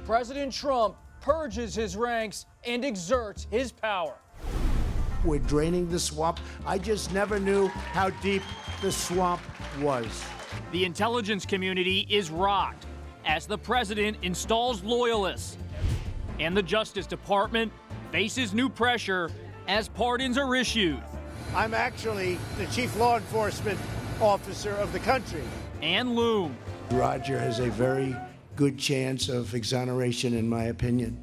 President Trump purges his ranks and exerts his power. We're draining the swamp. I just never knew how deep the swamp was. The intelligence community is rocked as the president installs loyalists. And the Justice Department faces new pressure as pardons are issued. I'm actually the chief law enforcement officer of the country. And loom. Roger has a very good chance of exoneration, in my opinion.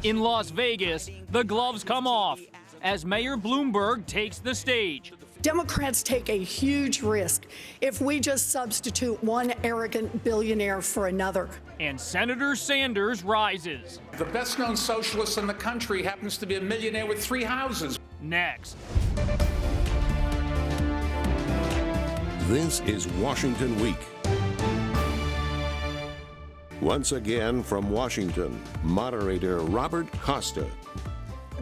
In Las Vegas, the gloves come off as Mayor Bloomberg takes the stage. Democrats take a huge risk if we just substitute one arrogant billionaire for another. And Senator Sanders rises. The best-known socialist in the country happens to be a millionaire with 3 houses. Next. This is Washington Week. Once again from Washington, moderator Robert Costa.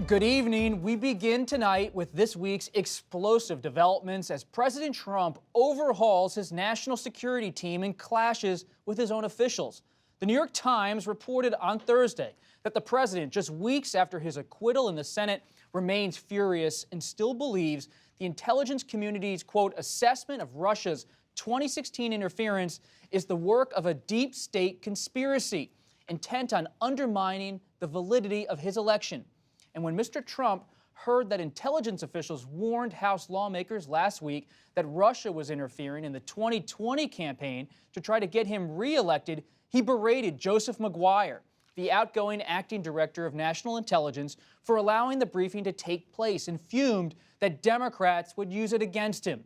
Good evening. We begin tonight with this week's explosive developments as President Trump overhauls his national security team and clashes with his own officials. The New York Times reported on Thursday that the president, just weeks after his acquittal in the Senate, remains furious and still believes the intelligence community's, quote, assessment of Russia's 2016 interference is the work of a deep state conspiracy intent on undermining the validity of his election. And when Mr. Trump heard that intelligence officials warned House lawmakers last week that Russia was interfering in the 2020 campaign to try to get him reelected, he berated Joseph Maguire, the outgoing acting director of national intelligence, for allowing the briefing to take place and fumed that Democrats would use it against him.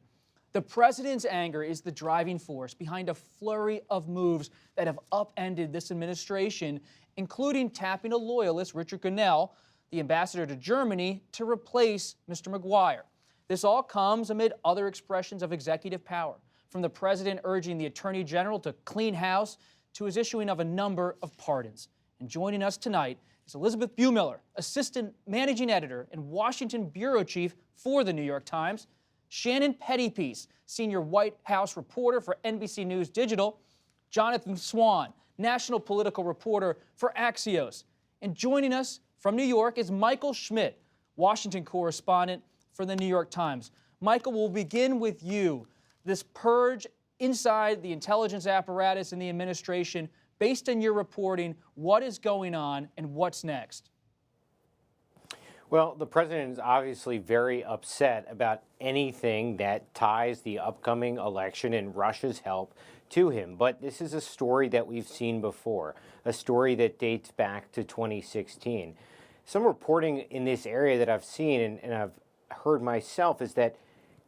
The president's anger is the driving force behind a flurry of moves that have upended this administration, including tapping a loyalist, Richard Grenell, the ambassador to Germany, to replace Mr. Maguire. This all comes amid other expressions of executive power, from the president urging the attorney general to clean house to his issuing of a number of pardons. And joining us tonight is Elisabeth Bumiller, assistant managing editor and Washington bureau chief for the New York Times, Shannon Pettypiece, senior White House reporter for NBC News Digital, Jonathan Swan, national political reporter for Axios, and joining us from New York is Michael Schmidt, Washington correspondent for the New York Times. Michael, we'll begin with you. This purge inside the intelligence apparatus and the administration, based on your reporting, what is going on and what's next? Well, the president is obviously very upset about anything that ties the upcoming election and Russia's help to him. But this is a story that we've seen before, a story that dates back to 2016. Some reporting in this area that I've seen and I've heard myself is that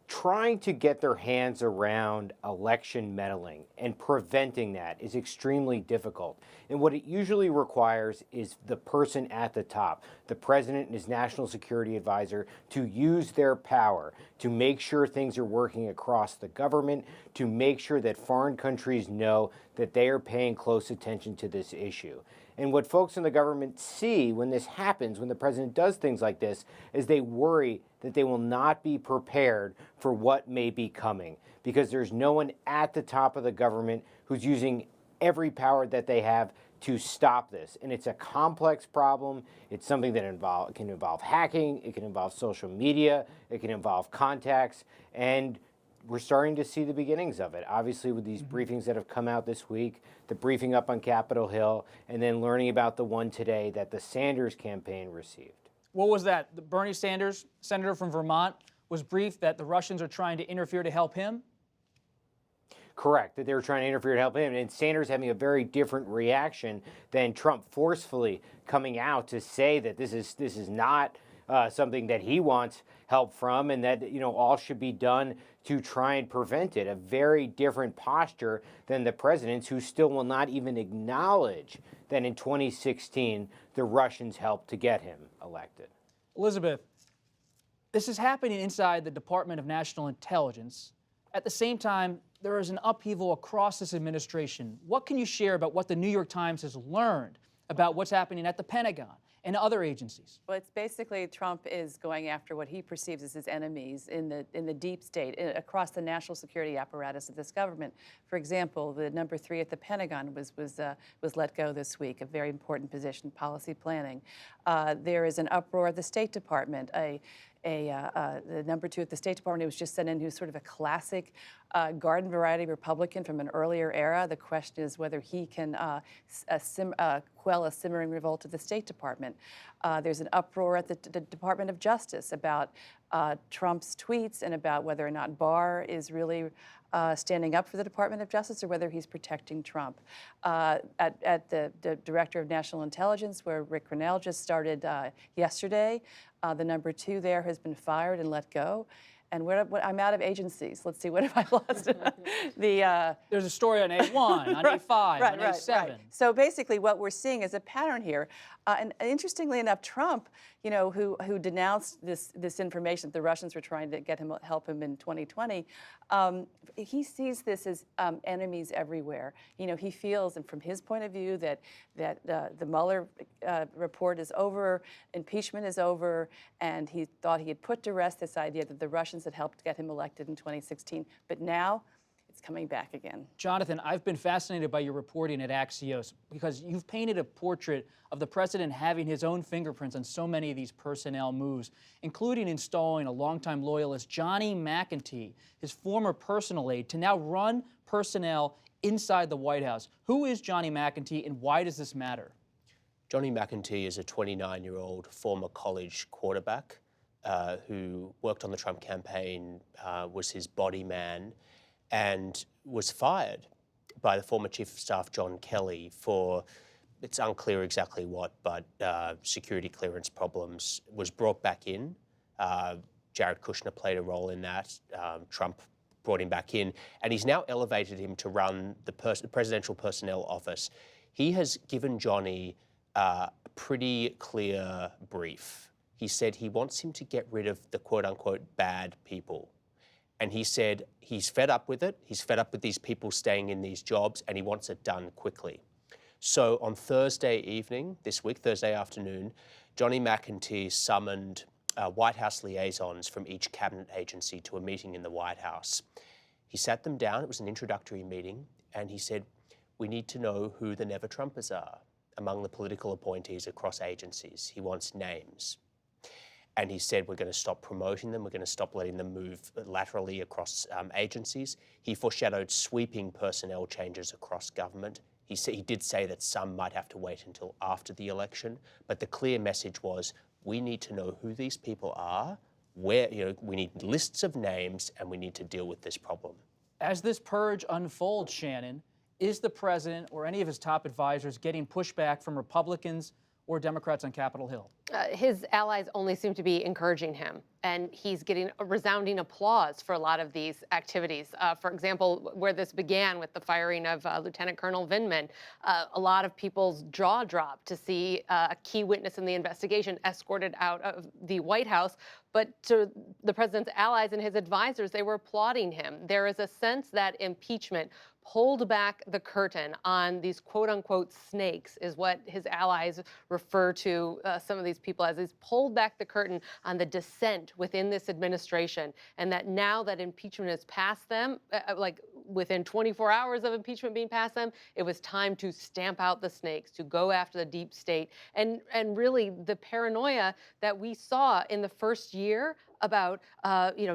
trying to get their hands around election meddling and preventing that is extremely difficult. And what it usually requires is the person at the top, the president and his national security advisor, to use their power to make sure things are working across the government, to make sure that foreign countries know that they are paying close attention to this issue. And what folks in the government see when this happens, when the president does things like this, is they worry that they will not be prepared for what may be coming, because there's no one at the top of the government who's using every power that they have to stop this. And it's a complex problem. It's something that can involve hacking, it can involve social media, it can involve contacts, and we're starting to see the beginnings of it. Obviously, with these briefings that have come out this week, the briefing up on Capitol Hill, and then learning about the one today that the Sanders campaign received. What was that? The Bernie Sanders, senator from Vermont, was briefed that the Russians are trying to interfere to help him? Correct, that they were trying to interfere to help him. And Sanders having a very different reaction than Trump forcefully coming out to say that this is not something that he wants help from, and that all should be done to try and prevent it. A very different posture than the president's, who still will not even acknowledge that in 2016 the Russians helped to get him elected. Elisabeth, this is happening inside the Department of National Intelligence. At the same time, there is an upheaval across this administration. What can you share about what the New York Times has learned about what's happening at the Pentagon and other agencies? Well, it's basically Trump is going after what he perceives as his enemies in the deep state, across the national security apparatus of this government. For example, the number 3 at the Pentagon was let go this week, a very important position, policy planning. There is an uproar at the State Department. The number 2 at the State Department, who was just sent in, who's sort of a classic garden variety Republican from an earlier era. The question is whether he can quell a simmering revolt at the State Department. There's an uproar at the Department of Justice about Trump's tweets and about whether or not Barr is really standing up for the Department of Justice or whether he's protecting Trump. At the Director of National Intelligence, where Rick Grinnell just started yesterday, the number 2 there has been fired and let go. And I'm out of agencies. Let's see, what have I lost? There's a story on A1, on A5, on A7. Right. So basically what we're seeing is a pattern here. And interestingly enough, Trump, who denounced this information that the Russians were trying to help him in 2020, he sees this as enemies everywhere. He feels, and from his point of view, that the Mueller report is over, impeachment is over, and he thought he had put to rest this idea that the Russians had helped get him elected in 2016. But now it's coming back again. Jonathan, I've been fascinated by your reporting at Axios because you've painted a portrait of the president having his own fingerprints on so many of these personnel moves, including installing a longtime loyalist, Johnny McEntee, his former personal aide, to now run personnel inside the White House. Who is Johnny McEntee, and why does this matter? Johnny McEntee is a 29-year-old former college quarterback who worked on the Trump campaign, was his body man, and was fired by the former Chief of Staff, John Kelly, for, it's unclear exactly what, but security clearance problems, was brought back in. Jared Kushner played a role in that. Trump brought him back in, and he's now elevated him to run the presidential personnel office. He has given Johnny a pretty clear brief. He said he wants him to get rid of the quote-unquote bad people. And he said he's fed up with it. He's fed up with these people staying in these jobs, and he wants it done quickly. So on Thursday evening, this week, Thursday afternoon, Johnny McEntee summoned White House liaisons from each cabinet agency to a meeting in the White House. He sat them down. It was an introductory meeting, and he said, we need to know who the never-Trumpers are among the political appointees across agencies. He wants names. And he said, we're going to stop promoting them. We're going to stop letting them move laterally across agencies. He foreshadowed sweeping personnel changes across government. He did say that some might have to wait until after the election. But the clear message was, we need to know who these people are, we need lists of names, and we need to deal with this problem. As this purge unfolds, Shannon, is the president or any of his top advisors getting pushback from Republicans or Democrats on Capitol Hill? His allies only seem to be encouraging him, and he's getting a resounding applause for a lot of these activities. For example, where this began with the firing of Lieutenant Colonel Vindman, a lot of people's jaw dropped to see a key witness in the investigation escorted out of the White House. But to the president's allies and his advisors, they were applauding him. There is a sense that impeachment pulled back the curtain on these quote-unquote snakes, is what his allies refer to some of these people as. He's pulled back the curtain on the dissent within this administration, and that now that impeachment has passed them, like within 24 hours of impeachment being passed them, it was time to stamp out the snakes, to go after the deep state. And really the paranoia that we saw in the first year about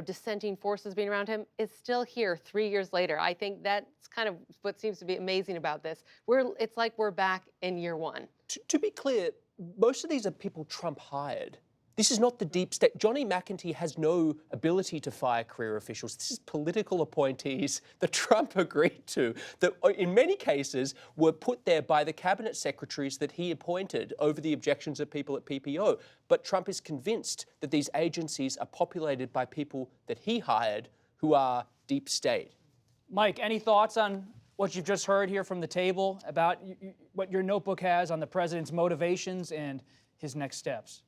dissenting forces being around him is still here 3 years later. I think that's kind of what seems to be amazing about this. It's like we're back in year one. To be clear, most of these are people Trump hired. This is not the deep state. Johnny McEntee has no ability to fire career officials. This is political appointees that Trump agreed to, that in many cases were put there by the cabinet secretaries that he appointed over the objections of people at PPO. But Trump is convinced that these agencies are populated by people that he hired who are deep state. Mike, any thoughts on what you've just heard here from the table about what your notebook has on the president's motivations and his next steps?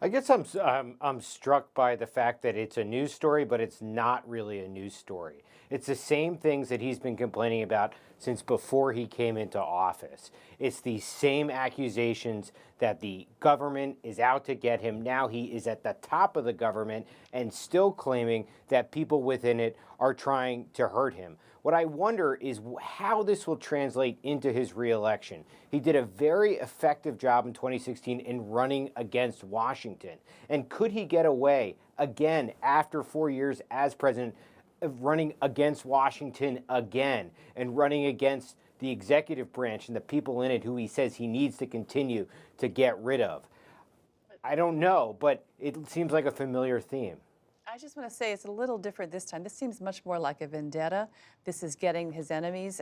I guess I'm struck by the fact that it's a news story, but it's not really a news story. It's the same things that he's been complaining about since before he came into office. It's the same accusations that the government is out to get him. Now he is at the top of the government and still claiming that people within it are trying to hurt him. What I wonder is how this will translate into his reelection. He did a very effective job in 2016 in running against Washington. And could he get away again after 4 years as president, running against Washington again and running against the executive branch and the people in it who he says he needs to continue to get rid of? I don't know, but it seems like a familiar theme. I just want to say it's a little different this time. This seems much more like a vendetta. This is getting his enemies.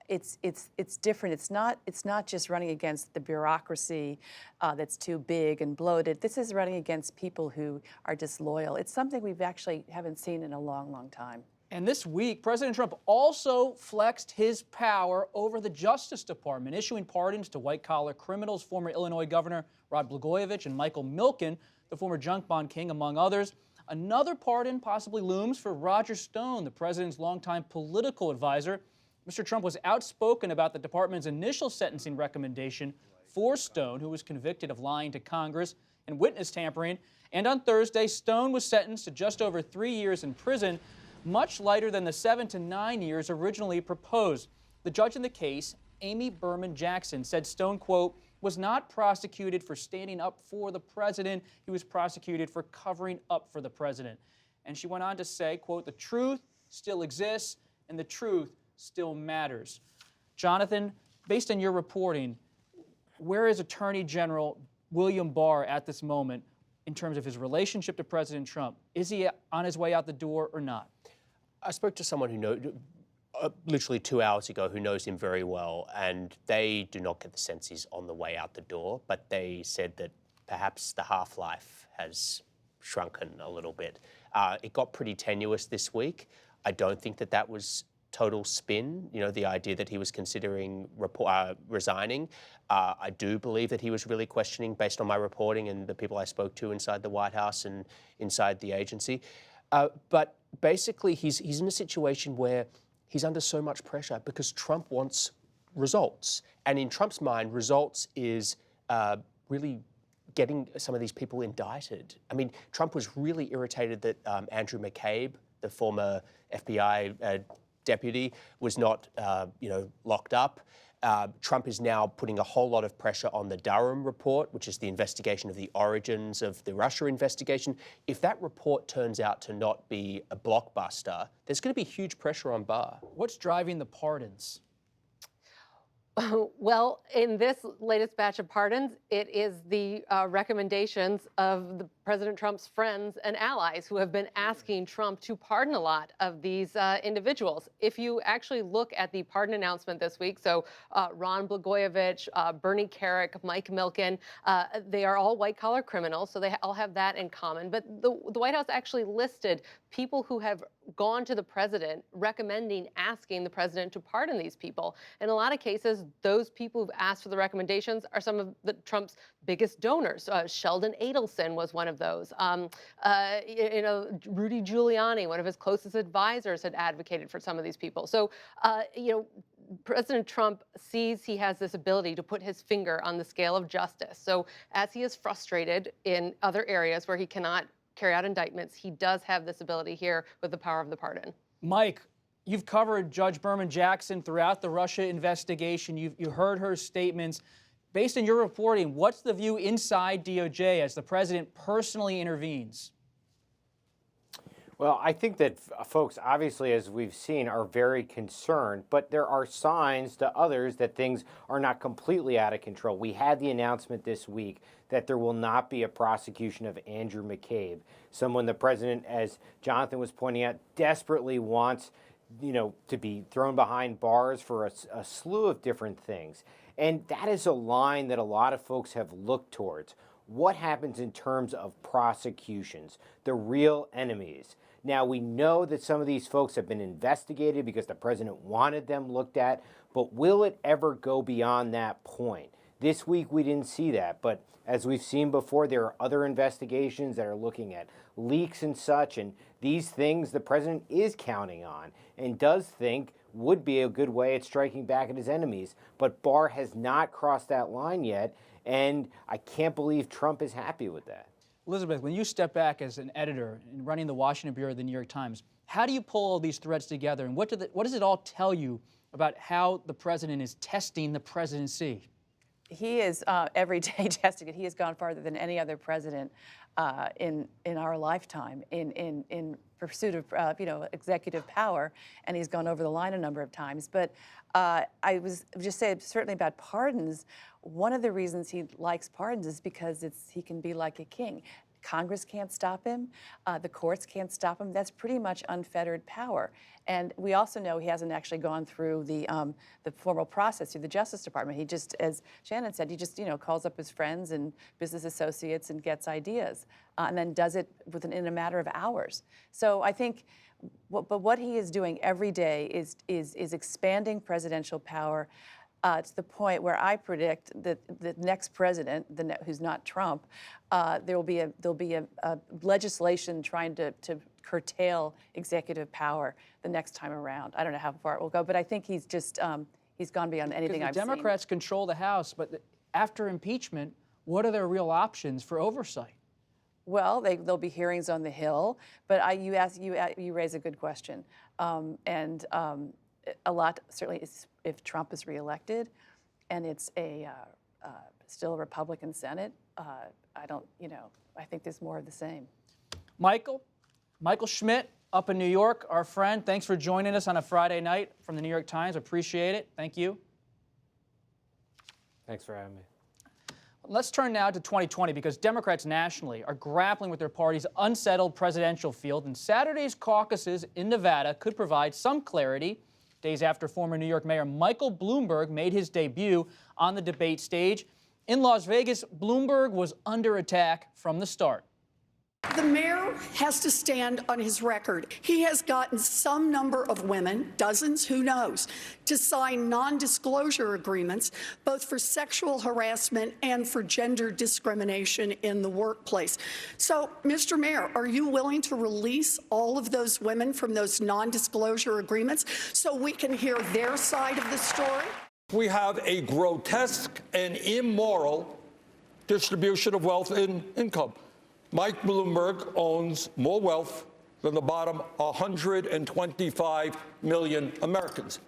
It's different. It's not just running against the bureaucracy that's too big and bloated. This is running against people who are disloyal. It's something we've actually haven't seen in a long, long time. And this week, President Trump also flexed his power over the Justice Department, issuing pardons to white-collar criminals, former Illinois Governor Rod Blagojevich and Michael Milken, the former junk bond king, among others. Another pardon possibly looms for Roger Stone, the president's longtime political advisor. Mr. Trump was outspoken about the department's initial sentencing recommendation for Stone, who was convicted of lying to Congress and witness tampering. And on Thursday, Stone was sentenced to just over 3 years in prison, much lighter than the 7 to 9 years originally proposed. The judge in the case, Amy Berman Jackson, said Stone, quote, was not prosecuted for standing up for the president. He was prosecuted for covering up for the president. And she went on to say, quote, the truth still exists and the truth still matters. Jonathan, based on your reporting, where is Attorney General William Barr at this moment in terms of his relationship to President Trump? Is he on his way out the door or not? I spoke to someone who knows, literally 2 hours ago, who knows him very well, and they do not get the sense he's on the way out the door, but they said that perhaps the half-life has shrunken a little bit. It got pretty tenuous this week. I don't think that was total spin, the idea that he was considering resigning. I do believe that he was really questioning, based on my reporting and the people I spoke to inside the White House and inside the agency. But basically, he's in a situation where he's under so much pressure because Trump wants results. And in Trump's mind, results is really getting some of these people indicted. I mean, Trump was really irritated that Andrew McCabe, the former FBI deputy, was not, locked up. Trump is now putting a whole lot of pressure on the Durham report, which is the investigation of the origins of the Russia investigation. If that report turns out to not be a blockbuster, there's going to be huge pressure on Barr. What's driving the pardons? Well, in this latest batch of pardons, it is the recommendations of President Trump's friends and allies who have been asking Trump to pardon a lot of these individuals. If you actually look at the pardon announcement this week, so Ron Blagojevich, Bernie Kerik, Mike Milken, they are all white-collar criminals, so they all have that in common. But the White House actually listed people who have gone to the president asking the president to pardon these people. In a lot of cases, those people who've asked for the recommendations are some of Trump's biggest donors. Sheldon Adelson was one of those. Rudy Giuliani, one of his closest advisors, had advocated for some of these people. So, President Trump sees he has this ability to put his finger on the scale of justice. So as he is frustrated in other areas where he cannot carry out indictments, he does have this ability here with the power of the pardon. Mike, you've covered Judge Berman Jackson throughout the Russia investigation. You heard her statements. Based on your reporting, what's the view inside DOJ as the president personally intervenes? Well, I think that folks, obviously, as we've seen, are very concerned, but there are signs to others that things are not completely out of control. We had the announcement this week that there will not be a prosecution of Andrew McCabe, someone the president, as Jonathan was pointing out, desperately wants, to be thrown behind bars for a slew of different things. And that is a line that a lot of folks have looked towards. What happens in terms of prosecutions, the real enemies? Now, we know that some of these folks have been investigated because the president wanted them looked at, but will it ever go beyond that point? This week we didn't see that, but as we've seen before, there are other investigations that are looking at leaks and such, and these things the president is counting on and does think would be a good way at striking back at his enemies. But Barr has not crossed that line yet, and I can't believe Trump is happy with that. Elisabeth, when you step back as an editor and running the Washington bureau of the New York Times, how do you pull all these threads together, and what does it all tell you about how the president is testing the presidency? He is every day testing it. He has gone farther than any other president in our lifetime in pursuit of executive power, and he's gone over the line a number of times. But I was just saying, certainly about pardons. One of the reasons he likes pardons is because he can be like a king. Congress can't stop him. The courts can't stop him. That's pretty much unfettered power. And we also know he hasn't actually gone through the formal process through the Justice Department. He just, as Shannon said, he just calls up his friends and business associates and gets ideas, and then does it in a matter of hours. So I think, but what he is doing every day is expanding presidential power. To the point where I predict that the next president, who's not Trump, there'll be a legislation trying to curtail executive power the next time around. I don't know how far it will go, but I think he's just he's gone beyond anything I've seen. The Democrats control the House, but after impeachment, what are their real options for oversight? Well, there'll be hearings on the Hill, but you raise a good question, and a lot certainly is if Trump is reelected, and it's still a Republican Senate. I think there's more of the same. Michael Schmidt up in New York, our friend. Thanks for joining us on a Friday night from the New York Times. Appreciate it. Thank you. Thanks for having me. Let's turn now to 2020 because Democrats nationally are grappling with their party's unsettled presidential field, and Saturday's caucuses in Nevada could provide some clarity. Days after former New York Mayor Michael Bloomberg made his debut on the debate stage. In Las Vegas, Bloomberg was under attack from the start. The mayor has to stand on his record. He has gotten some number of women, dozens, who knows, to sign non-disclosure agreements, both for sexual harassment and for gender discrimination in the workplace. So, Mr. Mayor, are you willing to release all of those women from those non-disclosure agreements so we can hear their side of the story? We have a grotesque and immoral distribution of wealth and income. Mike Bloomberg owns more wealth than the bottom 125 million Americans.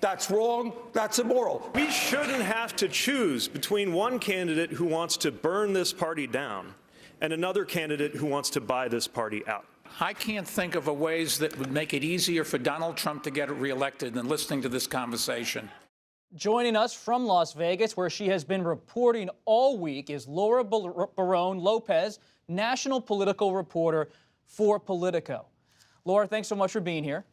That's wrong. That's immoral. We shouldn't have to choose between one candidate who wants to burn this party down and another candidate who wants to buy this party out. I can't think of ways that would make it easier for Donald Trump to get reelected than listening to this conversation. Joining us from Las Vegas, where she has been reporting all week, is Laura Barron-Lopez, national political reporter for Politico. Laura, thanks so much for being here.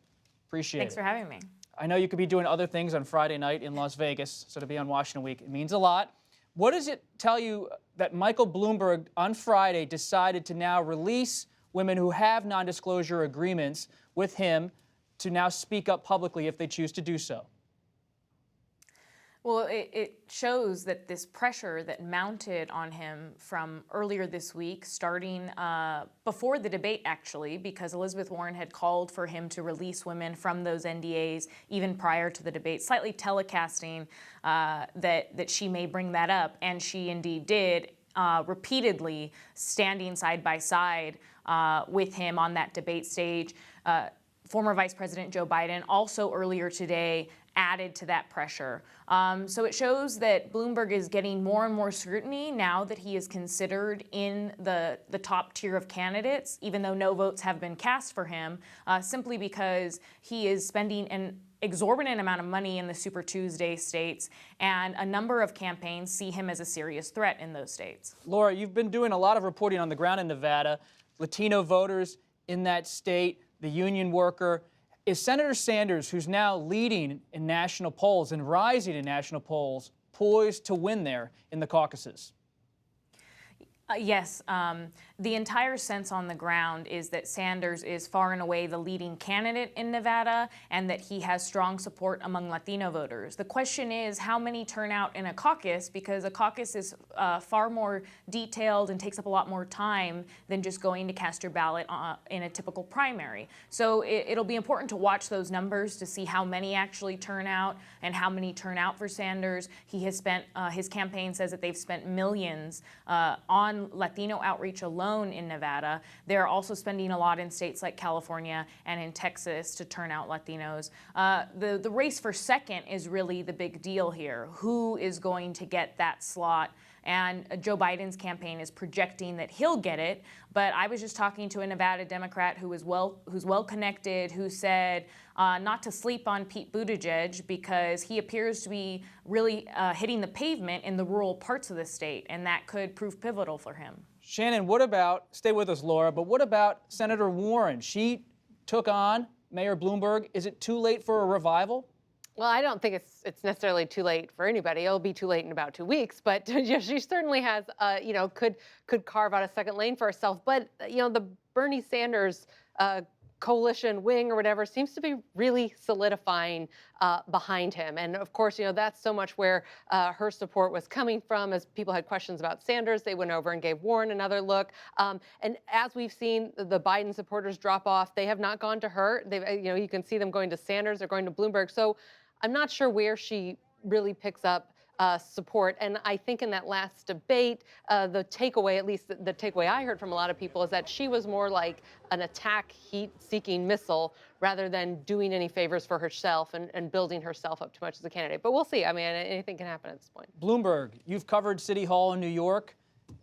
Appreciate it. Thanks for having me. I know you could be doing other things on Friday night in Las Vegas, so to be on Washington Week, it means a lot. What does it tell you that Michael Bloomberg on Friday decided to now release women who have non-disclosure agreements with him to now speak up publicly if they choose to do so? Well, it shows that this pressure that mounted on him from earlier this week, starting before the debate, actually, because Elizabeth Warren had called for him to release women from those NDAs even prior to the debate, slightly telecasting that she may bring that up, and she indeed did, repeatedly standing side by side with him on that debate stage. Former Vice President Joe Biden also earlier today added to that pressure. So it shows that Bloomberg is getting more and more scrutiny now that he is considered in the top tier of candidates, even though no votes have been cast for him, simply because he is spending an exorbitant amount of money in the Super Tuesday states, and a number of campaigns see him as a serious threat in those states. Laura, you've been doing a lot of reporting on the ground in Nevada, Latino voters in that state, the union worker. Is Senator Sanders, who's now leading in national polls and rising in national polls, poised to win there in the caucuses? Yes, the entire sense on the ground is that Sanders is far and away the leading candidate in Nevada and that he has strong support among Latino voters. The question is how many turn out in a caucus, because a caucus is far more detailed and takes up a lot more time than just going to cast your ballot in a typical primary. So it'll be important to watch those numbers to see how many actually turn out and how many turn out for Sanders. He has spent, his campaign says that they've spent millions on Latino outreach alone in Nevada. They're also spending a lot in states like California and in Texas to turn out Latinos. The race for second is really the big deal here. Who is going to get that slot? And Joe Biden's campaign is projecting that he'll get it. But I was just talking to a Nevada Democrat who's well connected, who said not to sleep on Pete Buttigieg because he appears to be really hitting the pavement in the rural parts of the state, and that could prove pivotal for him. Shannon, what about, stay with us, Laura, but what about Senator Warren? She took on Mayor Bloomberg. Is it too late for a revival? Well, I don't think it's necessarily too late for anybody. It'll be too late in about 2 weeks. But yeah, she certainly has, could carve out a second lane for herself. But the Bernie Sanders coalition wing or whatever seems to be really solidifying behind him. And of course, that's so much where her support was coming from. As people had questions about Sanders, they went over and gave Warren another look. And as we've seen the Biden supporters drop off, they have not gone to her. You can see them going to Sanders or going to Bloomberg. So I'm not sure where she really picks up support. And I think in that last debate, the takeaway, at least the takeaway I heard from a lot of people, is that she was more like an attack heat-seeking missile rather than doing any favors for herself and building herself up too much as a candidate. But we'll see. I mean, anything can happen at this point. Bloomberg, you've covered City Hall in New York.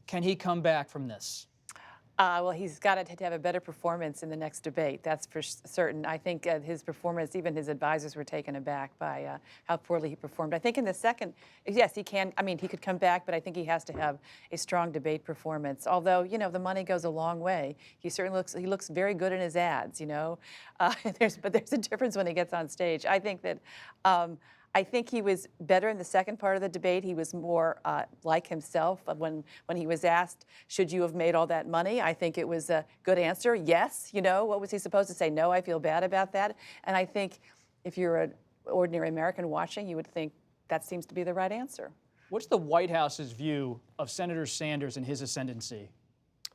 Can he come back from this? Well, he's got to have a better performance in the next debate. That's for certain. I think his performance, even his advisors were taken aback by how poorly he performed. I think in the second, yes, he can. I mean, he could come back, but I think he has to have a strong debate performance. Although, the money goes a long way. He certainly looks very good in his ads. But there's a difference when he gets on stage. I think that. I think he was better in the second part of the debate. He was more like himself when he was asked, should you have made all that money? I think it was a good answer. Yes. What was he supposed to say? No, I feel bad about that. And I think if you're an ordinary American watching, you would think that seems to be the right answer. What's the White House's view of Senator Sanders and his ascendancy?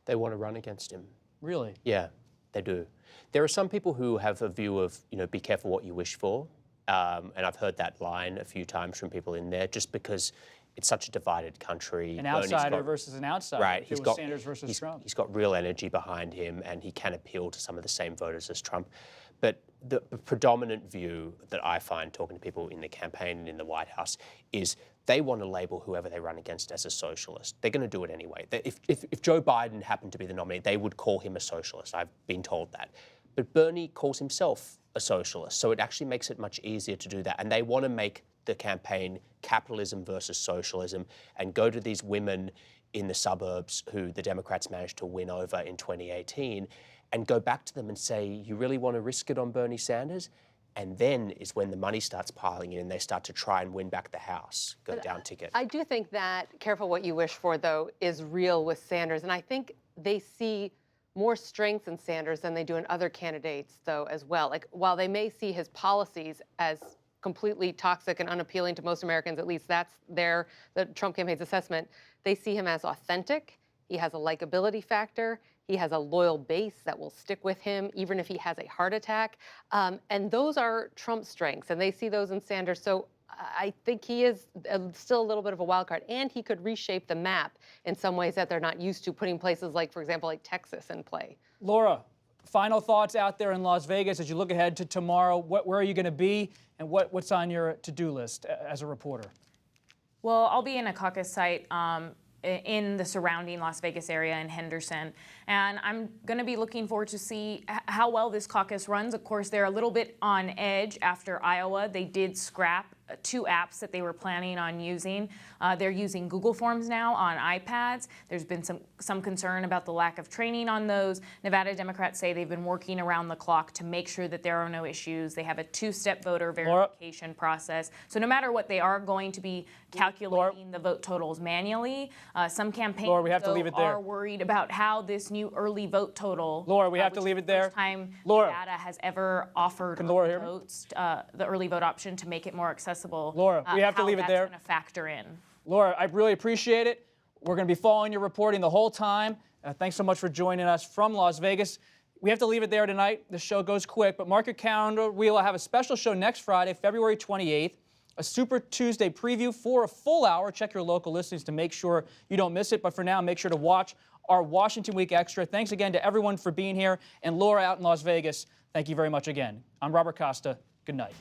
They want to run against him. Really? Yeah, they do. There are some people who have a view of, be careful what you wish for. And I've heard that line a few times from people in there, just because it's such a divided country. An outsider versus an outsider. Right. It was Sanders versus Trump. He's got real energy behind him, and he can appeal to some of the same voters as Trump. But the predominant view that I find talking to people in the campaign and in the White House is they want to label whoever they run against as a socialist. They're going to do it anyway. If Joe Biden happened to be the nominee, they would call him a socialist. I've been told that. But Bernie calls himself a socialist, so it actually makes it much easier to do that. And they want to make the campaign capitalism versus socialism and go to these women in the suburbs who the Democrats managed to win over in 2018 and go back to them and say, you really want to risk it on Bernie Sanders? And then is when the money starts piling in and they start to try and win back the House, go down ticket. I do think that careful what you wish for, though, is real with Sanders. And I think they see more strengths in Sanders than they do in other candidates, though, as well. Like, while they may see his policies as completely toxic and unappealing to most Americans, at least that's the Trump campaign's assessment, they see him as authentic. He has a likability factor. He has a loyal base that will stick with him, even if he has a heart attack. And those are Trump's strengths, and they see those in Sanders. So I think he is still a little bit of a wild card, and he could reshape the map in some ways that they're not used to, putting places like, for example, like Texas in play. Laura, final thoughts out there in Las Vegas as you look ahead to tomorrow. Where are you going to be, and what's on your to-do list as a reporter? Well, I'll be in a caucus site in the surrounding Las Vegas area in Henderson. And I'm going to be looking forward to see how well this caucus runs. Of course, they're a little bit on edge after Iowa. They did scrap two apps that they were planning on using. They're using Google Forms now on iPads. There's been some concern about the lack of training on those. Nevada Democrats say they've been working around the clock to make sure that there are no issues. They have a two-step voter verification process. So no matter what, they are going to be calculating the vote totals manually. Some campaigns are worried about how this new early vote total. Laura, we have to leave it there. First time Nevada has ever offered votes, the early vote option to make it more accessible. Laura, we have to leave it there. How that's going to factor in. Laura, I really appreciate it. We're going to be following your reporting the whole time. Thanks so much for joining us from Las Vegas. We have to leave it there tonight. The show goes quick, but mark your calendar. We will have a special show next Friday, February 28th, a Super Tuesday preview for a full hour. Check your local listings to make sure you don't miss it. But for now, make sure to watch our Washington Week Extra. Thanks again to everyone for being here. And Laura out in Las Vegas, thank you very much again. I'm Robert Costa. Good night.